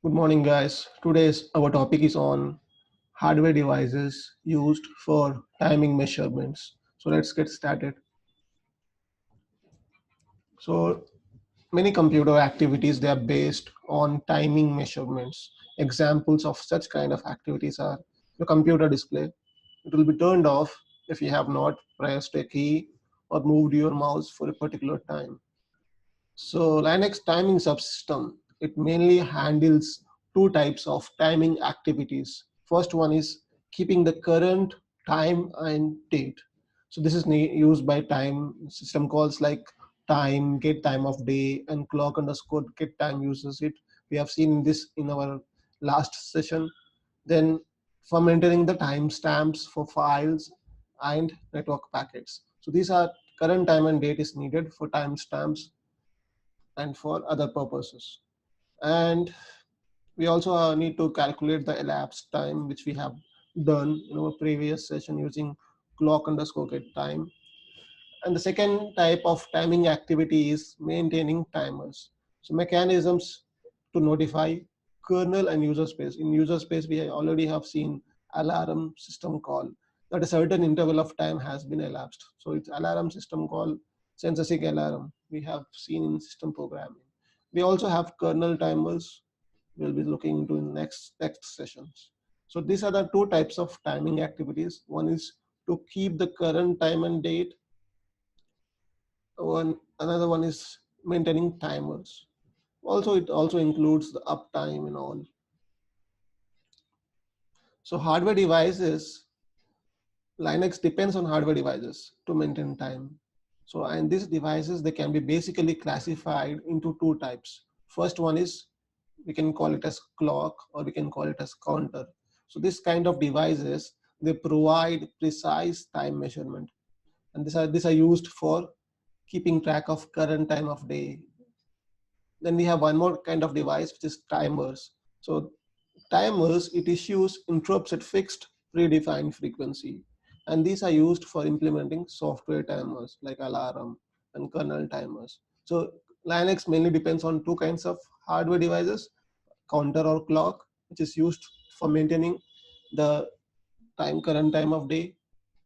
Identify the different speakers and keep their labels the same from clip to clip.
Speaker 1: Good morning, guys. Today's our topic is on hardware devices used for timing measurements. So let's get started. So many computer activities they are based on timing measurements. Examples of such kind of activities are the computer display. It will be turned off if you have not pressed a key or moved your mouse for a particular time. So Linux timing subsystem, it mainly handles two types of timing activities. First one is keeping the current time and date. So this is used by time system calls like time, get time of day, and clock underscore get time uses it. We have seen this in our last session. Then for maintaining the timestamps for files and network packets. So these are current time and date is needed for timestamps and for other purposes. And we also need to calculate the elapsed time, which we have done in our previous session using clock underscore get time. And the second type of timing activity is maintaining timers. So mechanisms to notify kernel and user space. In user space, we already have seen alarm system call that a certain interval of time has been elapsed. So it's alarm system call, census alarm we have seen in system programming. We also have kernel timers we'll be looking into in next sessions. So these are the two types of timing activities. One is to keep the current time and date. Another one is maintaining timers. Also, it also includes the uptime and all. So hardware devices, Linux depends on hardware devices to maintain time. So, and these devices, they can be basically classified into two types. First one is, we can call it as clock or we can call it as counter. So this kind of devices, they provide precise time measurement. And these are used for keeping track of current time of day. Then we have one more kind of device, which is timers. So timers, it issues interrupts at fixed predefined frequency. And these are used for implementing software timers like alarm and kernel timers. So Linux mainly depends on two kinds of hardware devices, counter or clock, which is used for maintaining the current time of day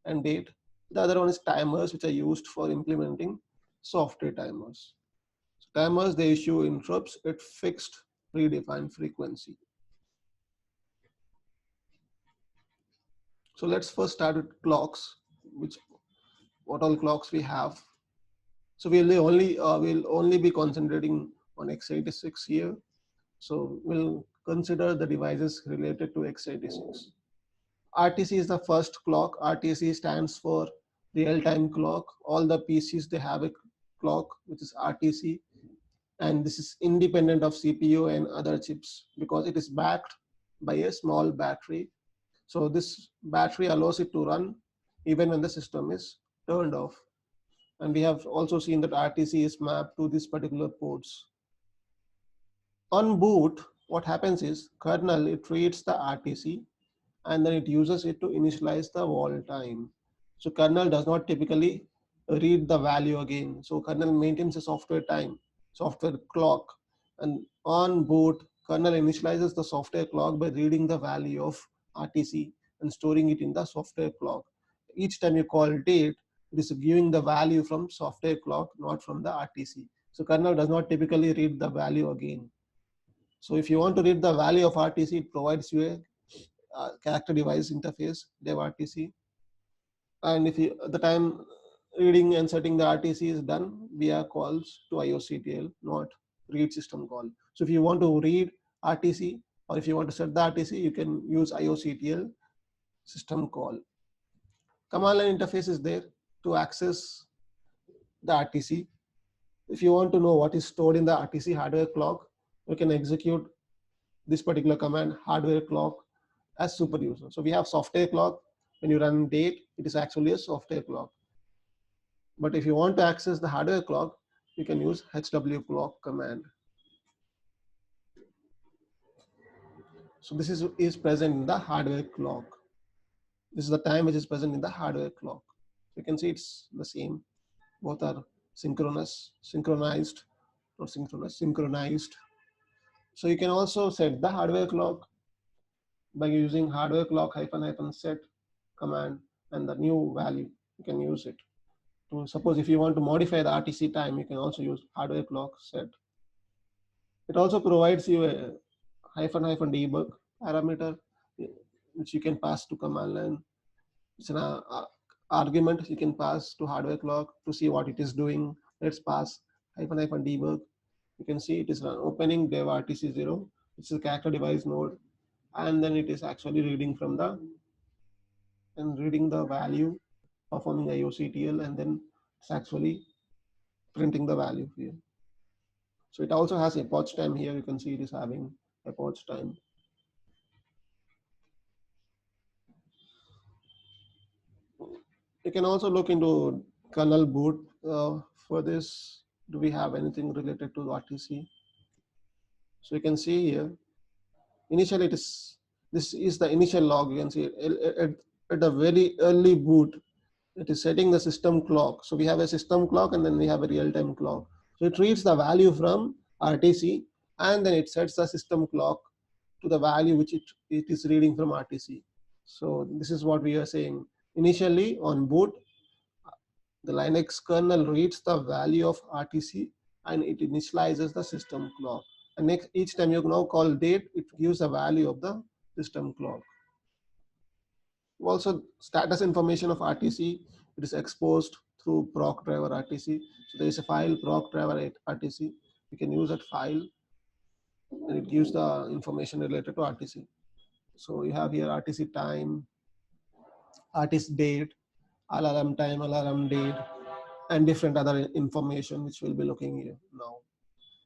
Speaker 1: and date. The other one is timers, which are used for implementing software timers. Timers, they issue interrupts at fixed predefined frequency. So let's first start with clocks, which what all clocks we have. So we'll only be concentrating on x86 here. So we'll consider the devices related to x86. RTC is the first clock. RTC stands for real-time clock. All the PCs, they have a clock which is RTC, and this is independent of CPU and other chips because it is backed by a small battery. So this battery allows it to run even when the system is turned off. And we have also seen that RTC is mapped to these particular ports. On boot, what happens is kernel, it reads the RTC and then it uses it to initialize the wall time. So kernel does not typically read the value again. So kernel maintains a software time, software clock, and on boot, kernel initializes the software clock by reading the value of RTC and storing it in the software clock. Each time you call date, it is giving the value from software clock, not from the RTC. So kernel does not typically read the value again. So if you want to read the value of RTC, it provides you a character device interface, dev-RTC. And if you, at the time reading and setting the RTC is done via calls to IOCTL, not read system call. So if you want to read RTC or if you want to set the RTC, you can use IOCTL system call. Command line interface is there to access the RTC. If you want to know what is stored in the RTC hardware clock, you can execute this particular command, hardware clock, as super user. So we have software clock. When you run date, it is actually a software clock. But if you want to access the hardware clock, you can use hwclock command. So this is present in the hardware clock. This is the time which is present in the hardware clock. So you can see it's the same. Both are synchronized, not synchronous, synchronized. So you can also set the hardware clock by using hardware clock --set command, and the new value you can use it. To suppose if you want to modify the RTC time, you can also use hardware clock set. It also provides you a --debug parameter which you can pass to command line. It's an argument you can pass to hardware clock to see what it is doing. Let's pass --debug. You can see it is opening dev RTC0, which is a character device node, and then it is actually reading from the reading the value, performing IOCTL, and then it's actually printing the value here. So it also has a purge time here. You can see it is having a purge time. You can also look into kernel boot for this. Do we have anything related to RTC? So you can see here, initially this is the initial log. You can see at the very early boot, it is setting the system clock. So we have a system clock and then we have a real-time clock. So it reads the value from RTC and then it sets the system clock to the value which it is reading from RTC. So this is what we are saying. Initially on boot, the Linux kernel reads the value of RTC and it initializes the system clock. And next, each time you now call date, it gives the value of the system clock. Also, status information of RTC, it is exposed through proc driver RTC. So there is a file proc driver RTC. You can use that file and it gives the information related to RTC. So you have here RTC time, RTC date, alarm time, alarm date, and different other information which we'll be looking here now.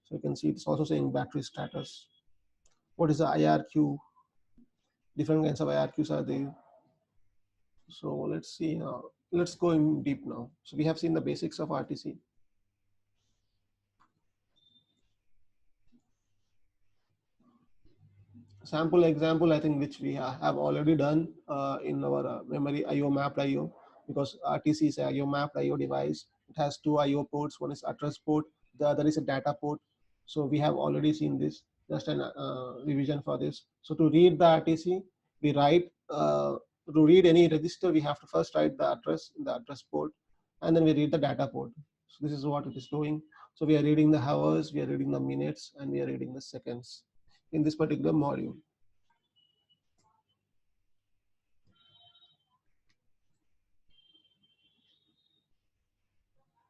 Speaker 1: So you can see it's also saying battery status. What is the IRQ? Different kinds of IRQs are there. So let's see now. Let's go in deep now. So we have seen the basics of RTC. Sample example, I think, which we have already done in our memory IO mapped IO, because RTC is a IO mapped IO device. It has two IO ports. One is address port, the other is a data port. So we have already seen this, just an revision for this. So to read the RTC, we write, to read any register, we have to first write the address in the address port, and then we read the data port. So this is what it is doing. So we are reading the hours, we are reading the minutes, and we are reading the seconds in this particular module.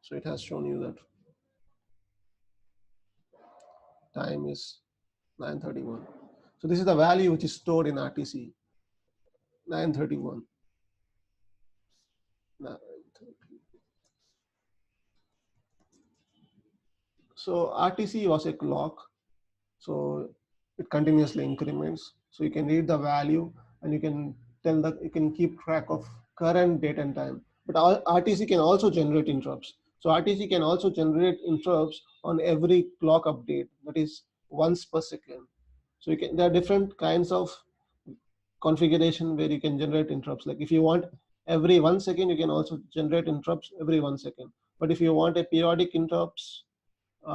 Speaker 1: So it has shown you that time is 9:31. So this is the value which is stored in RTC, 9:31. So RTC was a clock, so it continuously increments. So you can read the value and you can tell that you can keep track of current date and time. But RTC can also generate interrupts. So RTC can also generate interrupts on every clock update, that is once per second. So there are different kinds of configuration where you can generate interrupts. Like if you want every 1 second, you can also generate interrupts every 1 second. But if you want a periodic interrupts,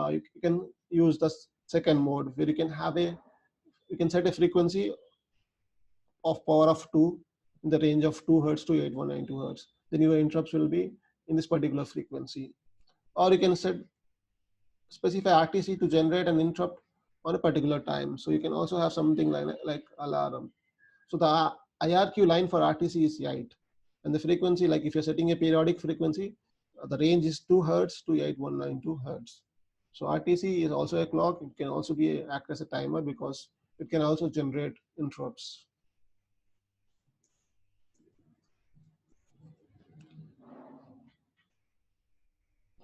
Speaker 1: you can use the second mode where you can set a frequency of power of 2 in the range of 2 hertz to 8192 hertz. Then your interrupts will be in this particular frequency. Or you can specify RTC to generate an interrupt on a particular time. So you can also have something like alarm. So the IRQ line for RTC is 8. And the frequency, like if you're setting a periodic frequency, the range is 2 hertz to 8192 hertz. So RTC is also a clock. It can also act as a timer because it can also generate interrupts.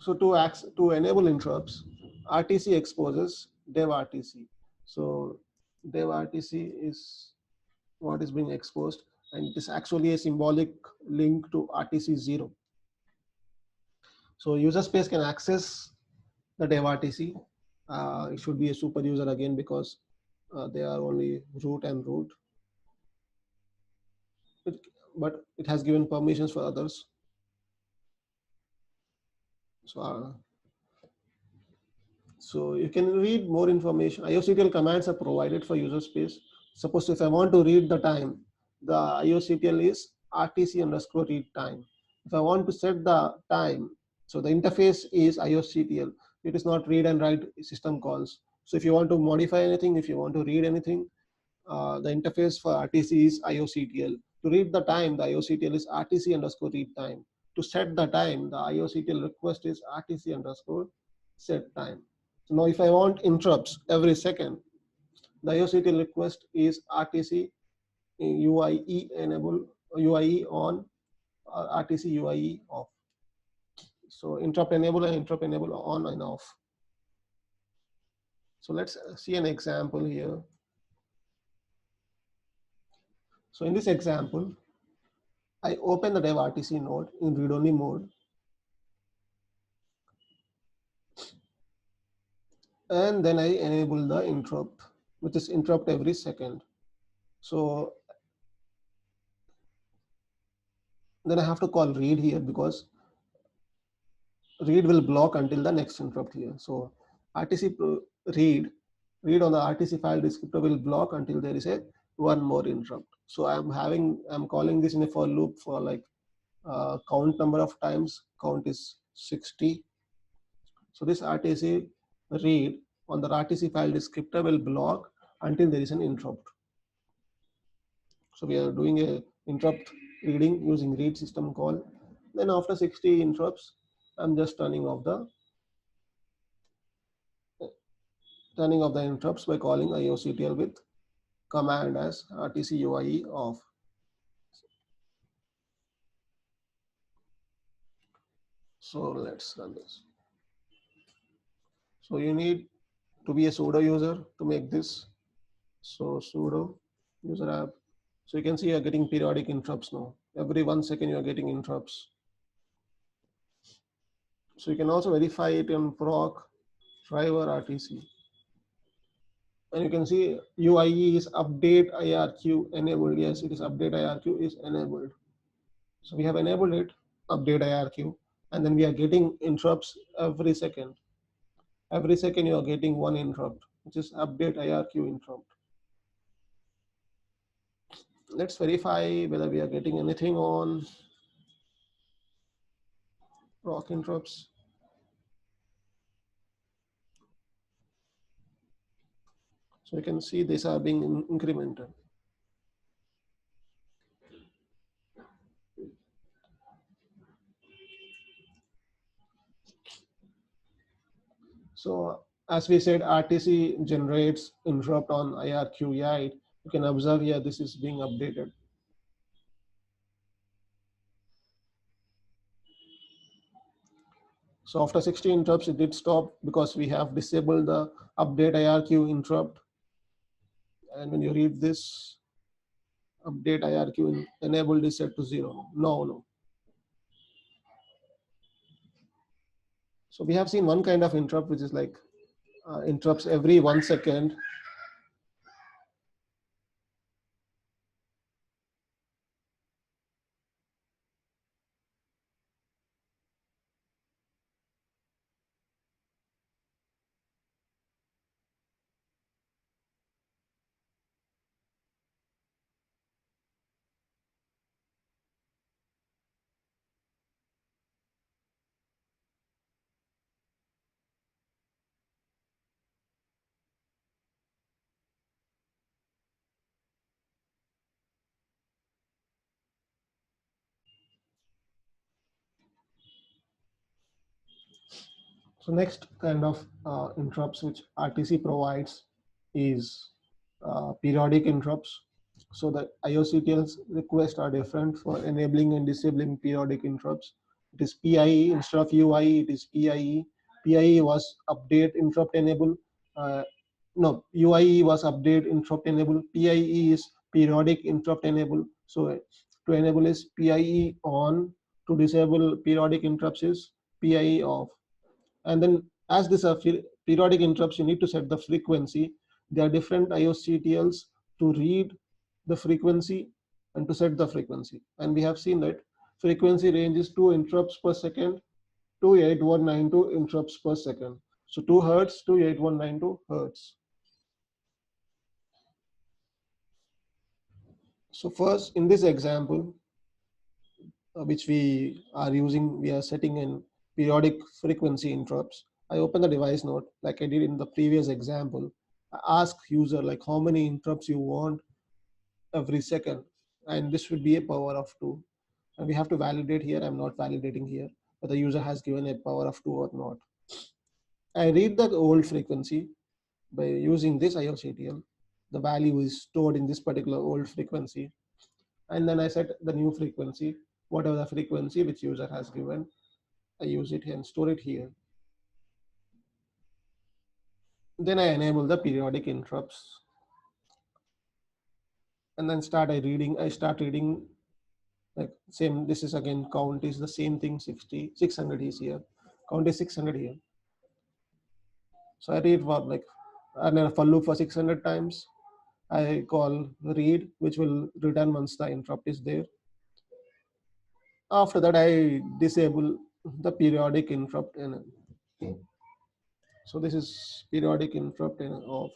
Speaker 1: So to enable interrupts, RTC exposes dev RTC. So dev RTC is what is being exposed, and it is actually a symbolic link to RTC0. So user space can access the dev RTC. It should be a super user again because they are only root and root. But it has given permissions for others. So So you can read more information. IOCTL commands are provided for user space. Suppose if I want to read the time, the IOCTL is RTC underscore read time. If I want to set the time, so the interface is IOCTL. It is not read and write system calls. So if you want to modify anything, if you want to read anything, the interface for RTC is IOCTL. To read the time, the IOCTL is RTC underscore read time. To set the time, the IOCTL request is RTC underscore set time. So now if I want interrupts every second, the IOCTL request is RTC UIE enable, UIE on, or RTC UIE off. So interrupt enable and interrupt enable on and off. So let's see an example here. So in this example, I open the dev RTC node in read-only mode, and then I enable the interrupt, which is interrupt every second. So then I have to call read here because read will block until the next interrupt here. So RTC read on the RTC file descriptor will block until there is a one more interrupt. So I'm calling this in a for loop for like count number of times. Count is 60. So this RTC read on the RTC file descriptor will block until there is an interrupt. So we are doing a interrupt reading using read system call. Then after 60 interrupts, I'm just turning off the interrupts by calling IOCTL with command as RTC UIE off. So let's run this. So you need to be a sudo user to make this. So sudo user app. So you can see you're getting periodic interrupts now. Every 1 second you're getting interrupts. So you can also verify it in proc driver RTC. And you can see UIE is update IRQ enabled. Yes, it is update IRQ is enabled. So we have enabled it, update IRQ, and then we are getting interrupts every second. Every second you are getting one interrupt, which is update IRQ interrupt. Let's verify whether we are getting anything on proc interrupts. So you can see these are being incremented. So as we said, RTC generates interrupt on IRQ. Yeah, you can observe here this is being updated. So after 60 interrupts, it did stop because we have disabled the update IRQ interrupt. And when you read this, update IRQ enabled is set to 0. No. So we have seen one kind of interrupt, which is like interrupts every 1 second. So next kind of interrupts which RTC provides is periodic interrupts. So the IOCTL's requests are different for enabling and disabling periodic interrupts. It is PIE instead of UIE, it is PIE. PIE was update interrupt enable. No, UIE was update interrupt enable. PIE is periodic interrupt enable. So to enable is PIE on, to disable periodic interrupts is PIE off. And then as these are periodic interrupts, you need to set the frequency. There are different IOCTLs to read the frequency and to set the frequency. And we have seen that frequency range is 2 interrupts per second to 8192 interrupts per second. So 2 hertz to 8192 hertz. So first, in this example, which we are using, we are setting in periodic frequency interrupts. I open the device node like I did in the previous example. I ask user like how many interrupts you want every second, and this should be a power of 2. And we have to validate here. I'm not validating here, but the user has given a power of 2 or not. I read the old frequency by using this IOCTL. The value is stored in this particular old frequency. And then I set the new frequency, whatever the frequency which user has given. I use it and store it here. Then I enable the periodic interrupts. And then I start reading like same, this is again count is the same thing, 60, 600 is here. Count is 600 here. So I read for like, and then for loop for 600 times. I call read, which will return once the interrupt is there. After that, I disable the periodic interrupt in. So this is periodic interrupt in off,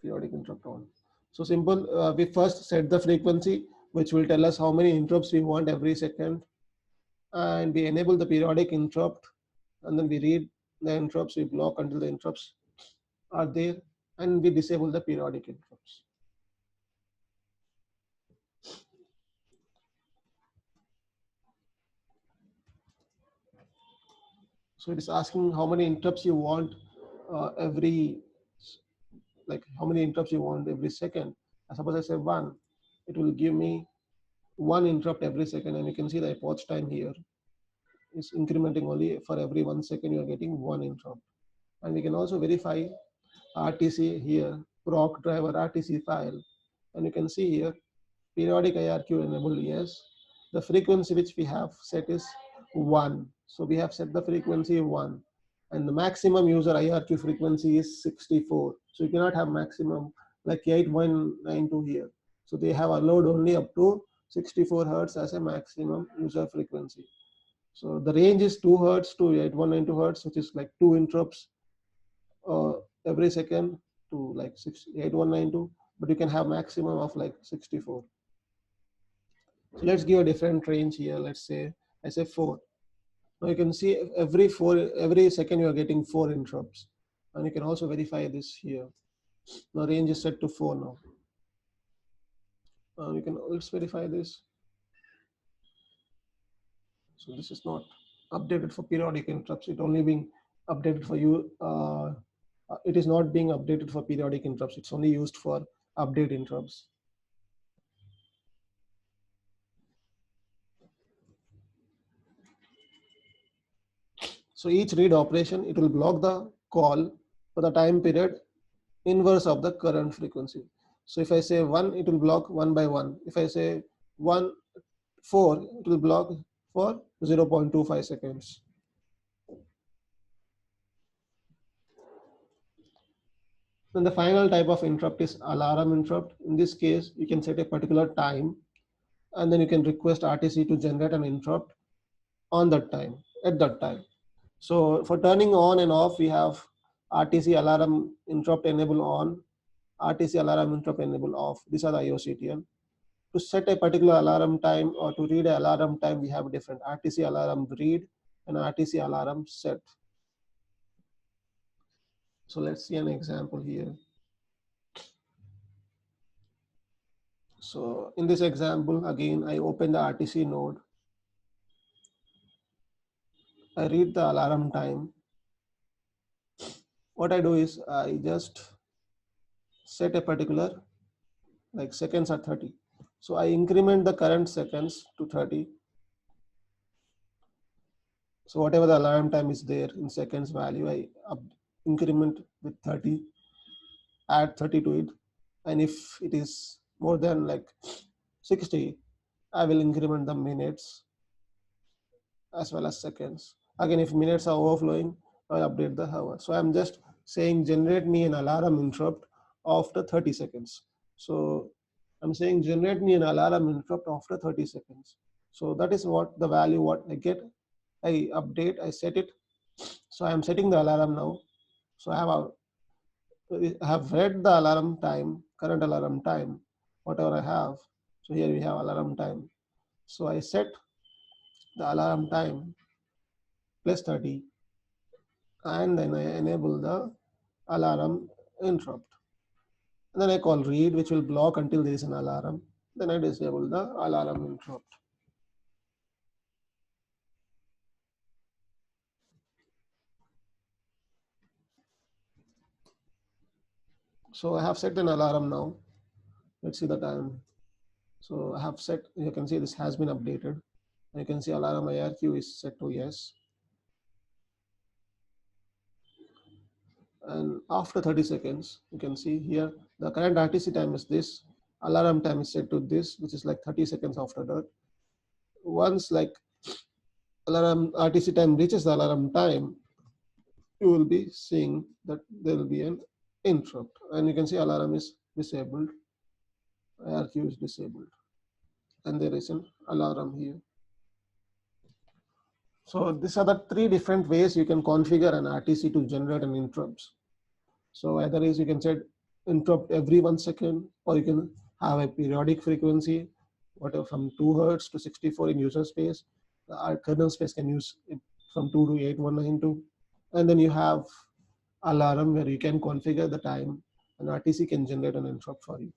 Speaker 1: periodic interrupt on. So simple, we first set the frequency, which will tell us how many interrupts we want every second. And we enable the periodic interrupt, and then we read the interrupts, we block until the interrupts are there, and we disable the periodic interrupts. So it is asking how many interrupts you want like how many interrupts you want every second. Suppose I say 1, it will give me 1 interrupt every second, and you can see the epoch time here is incrementing only for every 1 second you are getting 1 interrupt. And we can also verify RTC here, proc driver RTC file, and you can see here periodic IRQ enabled, yes. The frequency which we have set is 1. So we have set the frequency 1. And the maximum user IRQ frequency is 64. So you cannot have maximum like 8192 here. So they have allowed only up to 64 hertz as a maximum user frequency. So the range is 2 hertz to 8192 hertz, which is like 2 interrupts uh, every second to like 8192, but you can have maximum of like 64. So let's give a different range here. Let's say I say 4. Now you can see every second you are getting 4 interrupts, and you can also verify this here. The range is set to 4 now. You can let's verify this. So this is not updated for periodic interrupts. It only being updated for you. It is not being updated for periodic interrupts. It's only used for update interrupts. So each read operation, it will block the call for the time period inverse of the current frequency. So if I say 1, it will block 1 by 1. If I say 1, 4, it will block for 0.25 seconds. Then the final type of interrupt is alarm interrupt. In this case, you can set a particular time, and then you can request RTC to generate an interrupt on that time, at that time. So for turning on and off, we have RTC alarm interrupt enable on, RTC alarm interrupt enable off. These are the IOCTL. To set a particular alarm time or to read an alarm time, we have different RTC alarm read and RTC alarm set. So let's see an example here. So in this example, again, I open the RTC node. I read the alarm time. What I do is I just set a particular, like seconds are 30. So I increment the current seconds to 30. So whatever the alarm time is there in seconds value, I increment with 30, add 30 to it. And if it is more than like 60, I will increment the minutes as well as seconds. Again, if minutes are overflowing, I update the hour. So I'm just saying generate me an alarm interrupt after 30 seconds. So I'm saying generate me an alarm interrupt after 30 seconds. So that is what the value what I get. I update, I set it. So I am setting the alarm now. So I have read the alarm time, current alarm time, whatever I have. So here we have alarm time. So I set the alarm time plus 30, and then I enable the alarm interrupt. And then I call read, which will block until there is an alarm. Then I disable the alarm interrupt. So I have set an alarm now. Let's see the time. So I have set, you can see this has been updated. You can see alarm IRQ is set to yes. And after 30 seconds, you can see here the current RTC time is this, alarm time is set to this, which is like 30 seconds after that. Once like alarm RTC time reaches the alarm time, you will be seeing that there will be an interrupt, and you can see alarm is disabled, IRQ is disabled, and there is an alarm here. So these are the three different ways you can configure an RTC to generate an interrupts. So either is you can set interrupt every 1 second, or you can have a periodic frequency, whatever from 2 hertz to 64 in user space. Our kernel space can use it from 2 to 8192. And then you have alarm where you can configure the time, and RTC can generate an interrupt for you.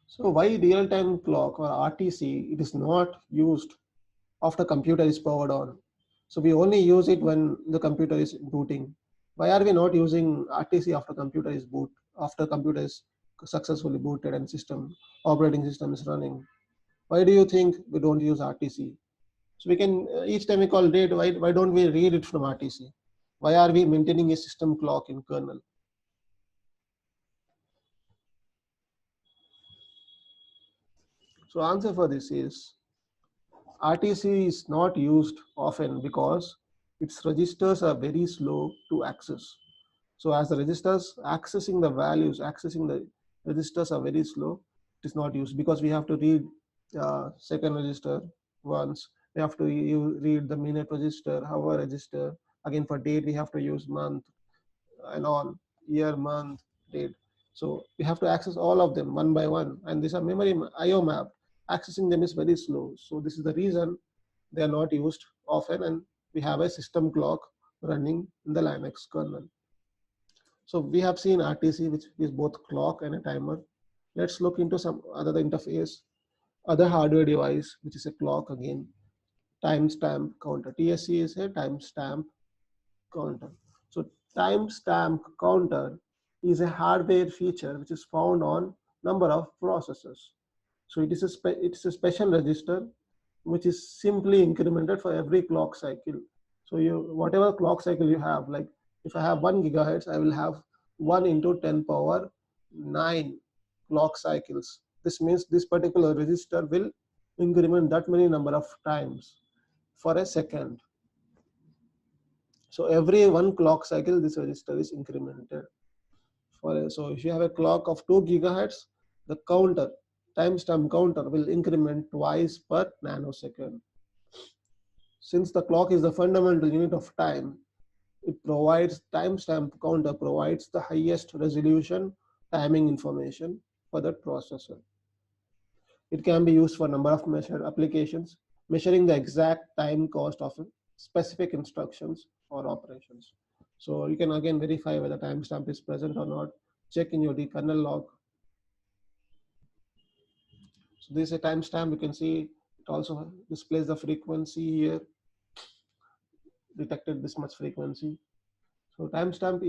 Speaker 1: So why real-time clock or RTC? It is not used after computer is powered on. So we only use it when the computer is booting. Why are we not using RTC after computer is after computer is successfully booted and operating system is running? Why do you think we don't use RTC? So we can, each time we call date, why don't we read it from RTC? Why are we maintaining a system clock in kernel? So answer for this is RTC is not used often because its registers are very slow to access. So as the registers accessing the values, accessing the registers are very slow, it is not used because we have to read second register once. We have to read the minute register, hour register. Again for date, we have to use month and all, year, month, date. So we have to access all of them one by one. And these are memory IO mapped. Accessing them is very slow. So this is the reason they are not used often. And we have a system clock running in the Linux kernel. So we have seen RTC, which is both clock and a timer. Let's look into some other interface, other hardware device, which is a clock again, timestamp counter. TSC is a timestamp counter. So timestamp counter is a hardware feature which is found on number of processors. So it is a special register which is simply incremented for every clock cycle. So whatever clock cycle you have, like if I have 1 gigahertz, I will have 1 into 10 power 9 clock cycles. This means this particular register will increment that many number of times for a second. So every 1 clock cycle, this register is incremented. So if you have a clock of 2 gigahertz, the timestamp counter will increment twice per nanosecond. Since the clock is the fundamental unit of time, timestamp counter provides the highest resolution timing information for that processor. It can be used for a number of applications, measuring the exact time cost of specific instructions or operations. So you can again verify whether timestamp is present or not. Check in your kernel log. So this is a timestamp. You can see it also displays the frequency here, detected this much frequency. So timestamp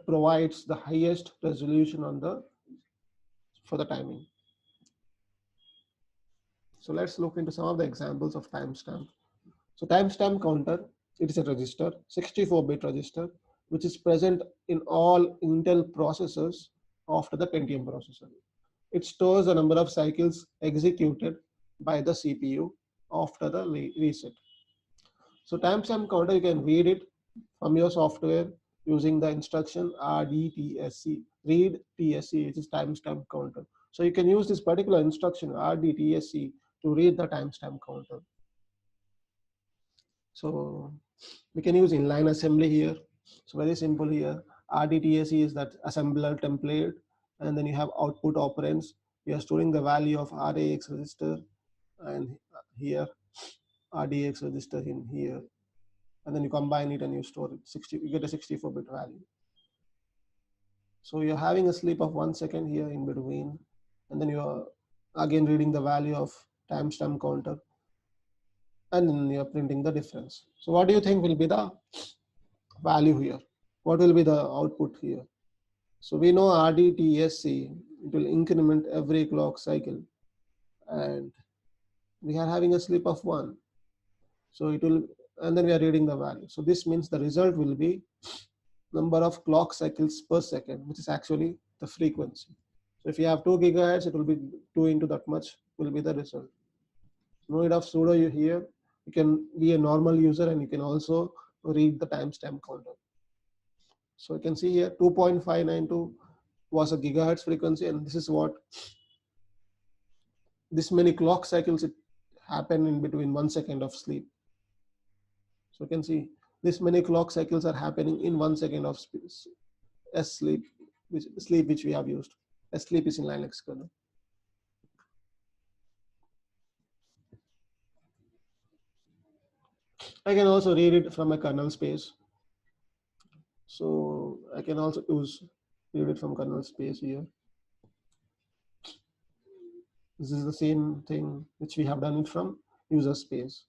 Speaker 1: provides the highest resolution for the timing. So let's look into some of the examples of timestamp. So timestamp counter, it is a register, 64-bit register, which is present in all Intel processors after the Pentium processor. It stores the number of cycles executed by the CPU after the reset. So timestamp counter, you can read it from your software using the instruction read TSC, which is timestamp counter. So you can use this particular instruction rdtsc to read the timestamp counter. So we can use inline assembly here. So very simple here. rdtsc is that assembler template, and then you have output operands. You are storing the value of rax register, and here rdx register in here, and then you combine it and you store it 60. You get a 64-bit value. So you're having a sleep of 1 second here in between, and then you are again reading the value of timestamp counter, and then you're printing the difference. So what do you think will be the value here? What will be the output here? So we know RDTSC, it will increment every clock cycle, and we are having a sleep of 1. So it will, and then we are reading the value. So this means the result will be number of clock cycles per second, which is actually the frequency. So if you have 2 gigahertz, it will be 2 into that much will be the result. No need of pseudo here. You can be a normal user and you can also read the timestamp counter. So you can see here 2.592 was a gigahertz frequency, and this is what this many clock cycles it happen in between 1 second of sleep. So you can see this many clock cycles are happening in 1 second of S sleep, which we have used. S sleep is in Linux kernel. I can also read it from a kernel space. So I can also read it from kernel space here. This is the same thing which we have done it from user space.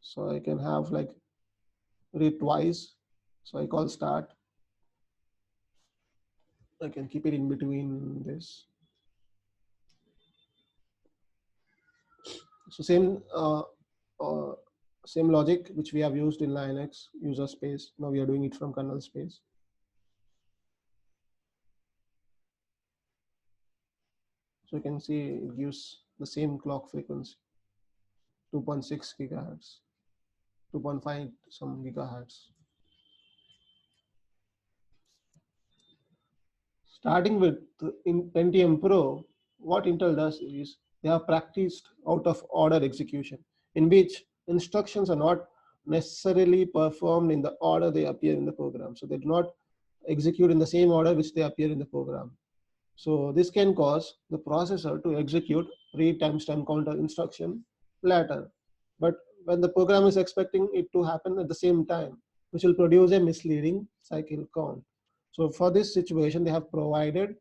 Speaker 1: So I can have like read twice. So I call start. I can keep it in between this. So same logic which we have used in Linux user space. Now we are doing it from kernel space. So you can see it gives the same clock frequency, 2.6 gigahertz, 2.5 some gigahertz. Starting with in Pentium Pro, what Intel does is they have practiced out of order execution, in which instructions are not necessarily performed in the order they appear in the program. So they do not execute in the same order which they appear in the program. So this can cause the processor to execute read timestamp counter instruction later. But when the program is expecting it to happen at the same time, which will produce a misleading cycle count. So for this situation, they have provided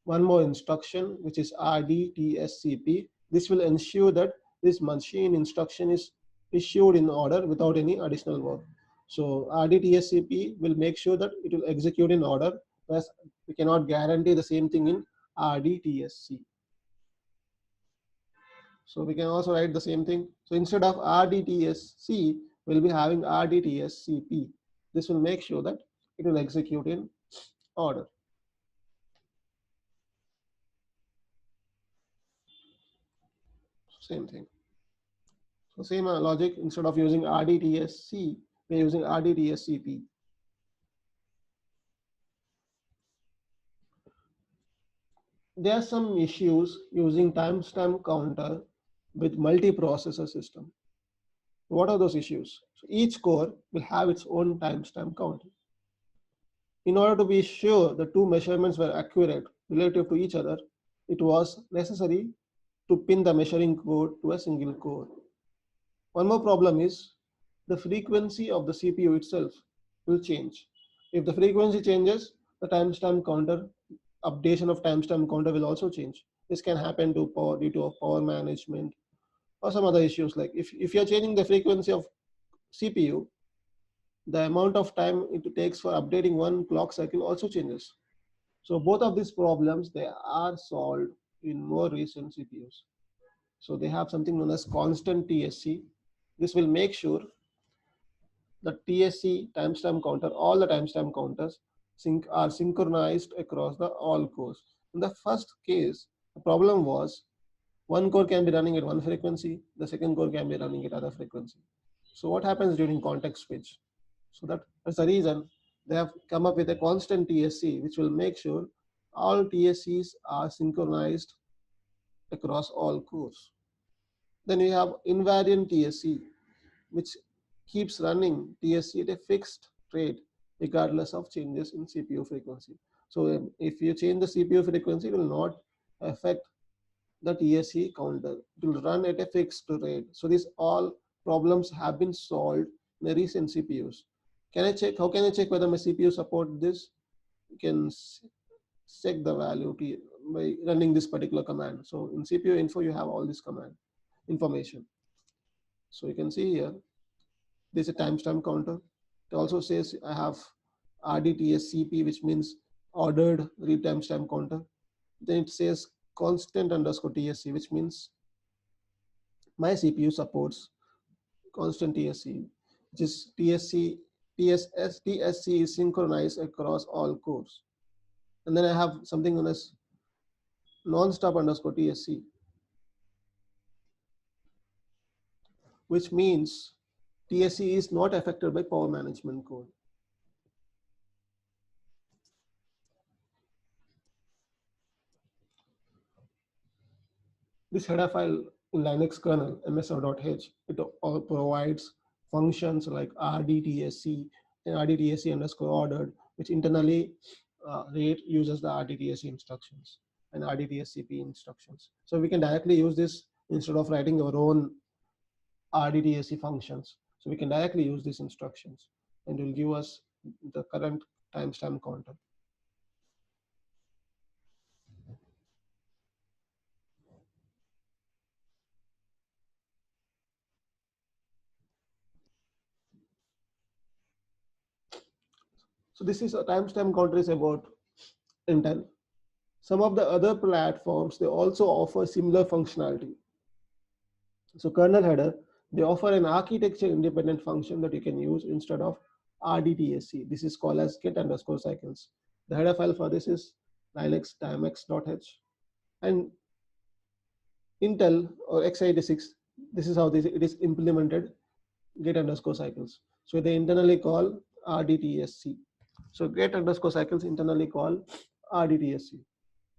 Speaker 1: one more instruction, which is RDTSCP. This will ensure that this machine instruction is issued in order without any additional work. So RDTSCP will make sure that it will execute in order, whereas we cannot guarantee the same thing in RDTSC. So we can also write the same thing. So instead of RDTSC, we'll be having RDTSCP. This will make sure that it will execute in order. Same thing. So same logic, instead of using RDTSC, we're using RDTSCP. There are some issues using timestamp counter with multiprocessor system. What are those issues? So each core will have its own timestamp counter. In order to be sure the two measurements were accurate relative to each other, it was necessary to pin the measuring code to a single core. One more problem is the frequency of the CPU itself will change. If the frequency changes, the timestamp counter, updation of timestamp counter will also change. This can happen due to power management or some other issues. Like if you're changing the frequency of CPU, the amount of time it takes for updating one clock cycle also changes. So both of these problems, they are solved in more recent CPUs. So they have something known as constant TSC. This will make sure the TSC timestamp counter, all the timestamp counters are synchronized across the all cores. In the first case, the problem was one core can be running at one frequency, the second core can be running at other frequency. So what happens during context switch? So that's the reason they have come up with a constant TSC, which will make sure all TSCs are synchronized across all cores. Then we have invariant TSC, which keeps running TSC at a fixed rate regardless of changes in CPU frequency. So if you change the CPU frequency, it will not affect the TSC counter. It will run at a fixed rate. So these all problems have been solved in the recent CPUs. Can I check? How can I check whether my CPU support this? You can check the value by running this particular command. So in CPU info, you have all this command information. So you can see here, there's a timestamp counter. It also says I have RDTSCP, which means ordered read timestamp counter. Then it says constant underscore TSC, which means my CPU supports constant TSC, which is TSC is synchronized across all cores. And then I have something known as non-stop underscore TSC, which means TSC is not affected by power management code. This header file in Linux kernel msr.h, it provides functions like rdtsc and rdtsc underscore ordered, which internally rate uses the rdtsc instructions and rdtscp instructions. So we can directly use this instead of writing our own rdtsc functions. So we can directly use these instructions and it will give us the current timestamp counter. So this is a timestamp counter is about Intel. Some of the other platforms, they also offer similar functionality. So kernel header, they offer an architecture independent function that you can use instead of RDTSC. This is called as get underscore cycles. The header file for this is linux timex.h. And Intel or x86, this is how it is implemented, get underscore cycles. So they internally call RDTSC. So get underscore cycles internally call RDTSC.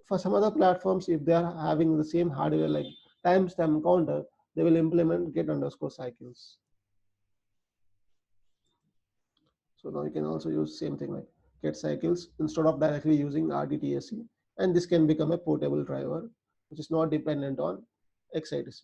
Speaker 1: For some other platforms, if they are having the same hardware like timestamp counter, they will implement get underscore cycles. So now you can also use same thing like get cycles instead of directly using RDTSC, and this can become a portable driver which is not dependent on x86.